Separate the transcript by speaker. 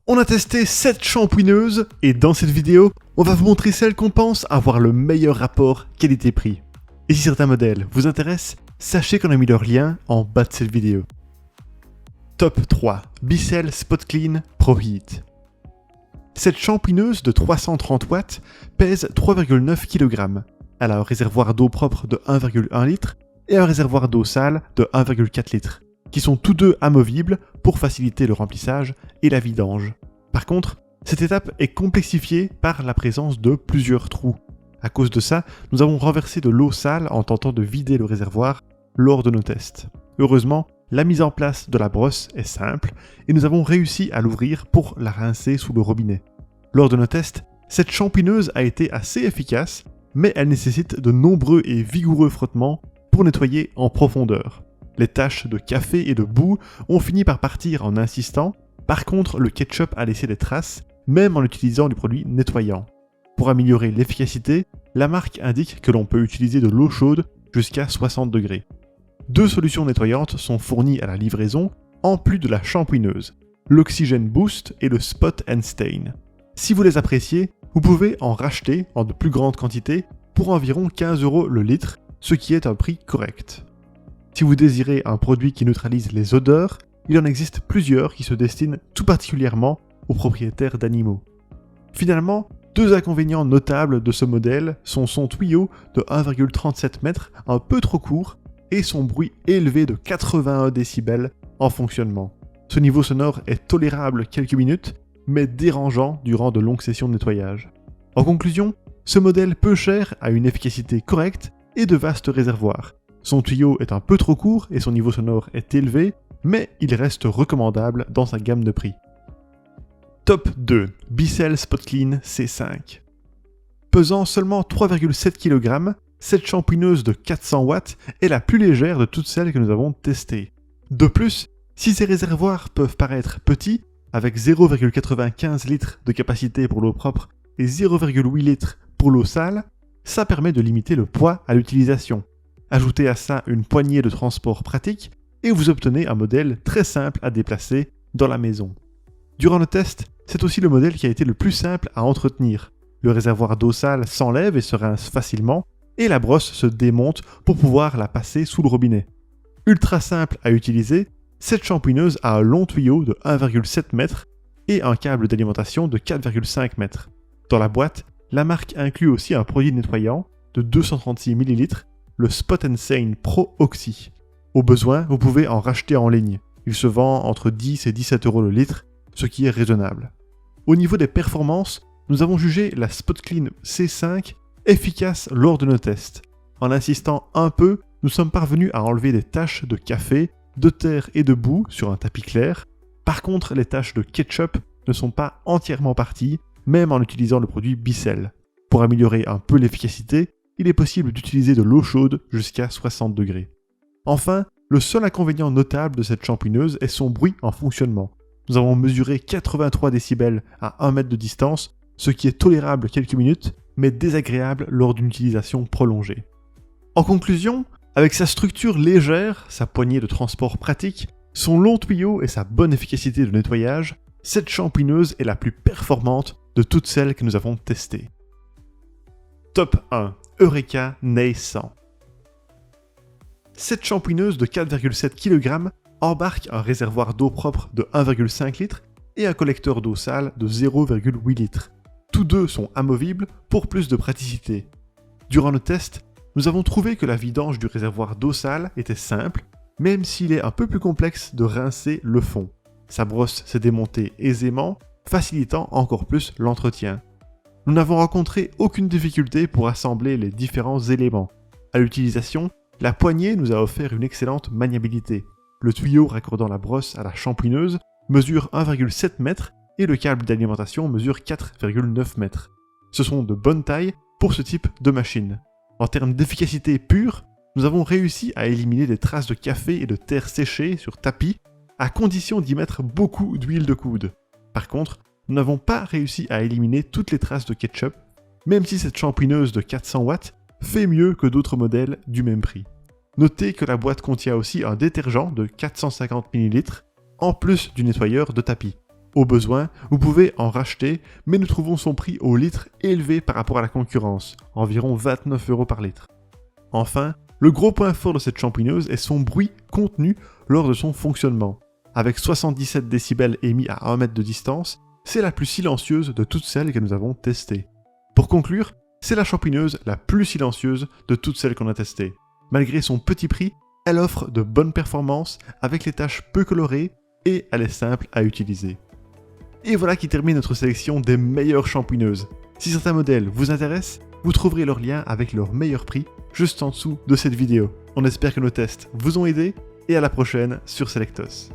Speaker 1: On a testé 7 shampooineuses et dans cette vidéo, on va vous montrer celles qu'on pense avoir le meilleur rapport qualité-prix. Et si certains modèles vous intéressent, sachez qu'on a mis leur lien en bas de cette vidéo. Top 3. Bissell Spot Clean Pro Heat. Cette shampooineuse de 330 watts pèse 3,9 kg. Elle a un réservoir d'eau propre de 1,1 litre et un réservoir d'eau sale de 1,4 litre, qui sont tous deux amovibles pour faciliter le remplissage et la vidange. Par contre, cette étape est complexifiée par la présence de plusieurs trous. À cause de ça, nous avons renversé de l'eau sale en tentant de vider le réservoir lors de nos tests. Heureusement, la mise en place de la brosse est simple et nous avons réussi à l'ouvrir pour la rincer sous le robinet. Lors de nos tests, cette shampooineuse a été assez efficace, mais elle nécessite de nombreux et vigoureux frottements pour nettoyer en profondeur. Les taches de café et de boue ont fini par partir en insistant. Par contre, le ketchup a laissé des traces, même en utilisant du produit nettoyant. Pour améliorer l'efficacité, la marque indique que l'on peut utiliser de l'eau chaude jusqu'à 60 degrés. 2 solutions nettoyantes sont fournies à la livraison, en plus de la shampooineuse, l'Oxygen Boost et le Spot and Stain. Si vous les appréciez, vous pouvez en racheter en de plus grandes quantités pour environ 15 € le litre, ce qui est un prix correct. Si vous désirez un produit qui neutralise les odeurs, il en existe plusieurs qui se destinent tout particulièrement aux propriétaires d'animaux. Finalement, 2 inconvénients notables de ce modèle sont son tuyau de 1,37 m, un peu trop court, et son bruit élevé de 81 décibels en fonctionnement. Ce niveau sonore est tolérable quelques minutes, mais dérangeant durant de longues sessions de nettoyage. En conclusion, ce modèle peu cher a une efficacité correcte et de vastes réservoirs. Son tuyau est un peu trop court et son niveau sonore est élevé, mais il reste recommandable dans sa gamme de prix. Top 2. Bissell Spot Clean C5. Pesant seulement 3,7 kg, cette shampooineuse de 400 watts est la plus légère de toutes celles que nous avons testées. De plus, si ces réservoirs peuvent paraître petits, avec 0,95 litres de capacité pour l'eau propre et 0,8 litres pour l'eau sale, ça permet de limiter le poids à l'utilisation. Ajoutez à ça une poignée de transport pratique et vous obtenez un modèle très simple à déplacer dans la maison. Durant le test, c'est aussi le modèle qui a été le plus simple à entretenir. Le réservoir d'eau sale s'enlève et se rince facilement, et la brosse se démonte pour pouvoir la passer sous le robinet. Ultra simple à utiliser, cette shampooineuse a un long tuyau de 1,7 m et un câble d'alimentation de 4,5 m. Dans la boîte, la marque inclut aussi un produit nettoyant de 236 ml, le Spot and Stain Pro Oxy. Au besoin, vous pouvez en racheter en ligne. Il se vend entre 10 et 17 € le litre, ce qui est raisonnable. Au niveau des performances, nous avons jugé la Spot Clean C5 efficace lors de nos tests. En insistant un peu, nous sommes parvenus à enlever des taches de café, de terre et de boue sur un tapis clair. Par contre, les taches de ketchup ne sont pas entièrement parties, même en utilisant le produit Bissell. Pour améliorer un peu l'efficacité, il est possible d'utiliser de l'eau chaude jusqu'à 60 degrés. Enfin, le seul inconvénient notable de cette shampooineuse est son bruit en fonctionnement. Nous avons mesuré 83 décibels à 1 mètre de distance, ce qui est tolérable quelques minutes, mais désagréable lors d'une utilisation prolongée. En conclusion, avec sa structure légère, sa poignée de transport pratique, son long tuyau et sa bonne efficacité de nettoyage, cette shampooineuse est la plus performante de toutes celles que nous avons testées. Top 1. Eureka Nail 100. Cette shampooineuse de 4,7 kg embarque un réservoir d'eau propre de 1,5 litre et un collecteur d'eau sale de 0,8 litres. Tous deux sont amovibles pour plus de praticité. Durant le test, nous avons trouvé que la vidange du réservoir d'eau sale était simple, même s'il est un peu plus complexe de rincer le fond. Sa brosse s'est démontée aisément, facilitant encore plus l'entretien. Nous n'avons rencontré aucune difficulté pour assembler les différents éléments. À l'utilisation, la poignée nous a offert une excellente maniabilité. Le tuyau raccordant la brosse à la shampooineuse mesure 1,7 m et le câble d'alimentation mesure 4,9 m. Ce sont de bonnes tailles pour ce type de machine. En termes d'efficacité pure, nous avons réussi à éliminer des traces de café et de terre séchée sur tapis, à condition d'y mettre beaucoup d'huile de coude. Par contre, nous n'avons pas réussi à éliminer toutes les traces de ketchup, même si cette shampooineuse de 400 watts fait mieux que d'autres modèles du même prix. Notez que la boîte contient aussi un détergent de 450 ml, en plus du nettoyeur de tapis. Au besoin, vous pouvez en racheter, mais nous trouvons son prix au litre élevé par rapport à la concurrence, environ 29 € par litre. Enfin, le gros point fort de cette shampooineuse est son bruit contenu lors de son fonctionnement. Avec 77 décibels émis à 1 mètre de distance, c'est la plus silencieuse de toutes celles que nous avons testées. Pour conclure, c'est la shampooineuse la plus silencieuse de toutes celles qu'on a testées. Malgré son petit prix, elle offre de bonnes performances avec les tâches peu colorées et elle est simple à utiliser. Et voilà qui termine notre sélection des meilleures shampooineuses. Si certains modèles vous intéressent, vous trouverez leur lien avec leur meilleur prix juste en dessous de cette vidéo. On espère que nos tests vous ont aidé et à la prochaine sur Selectos.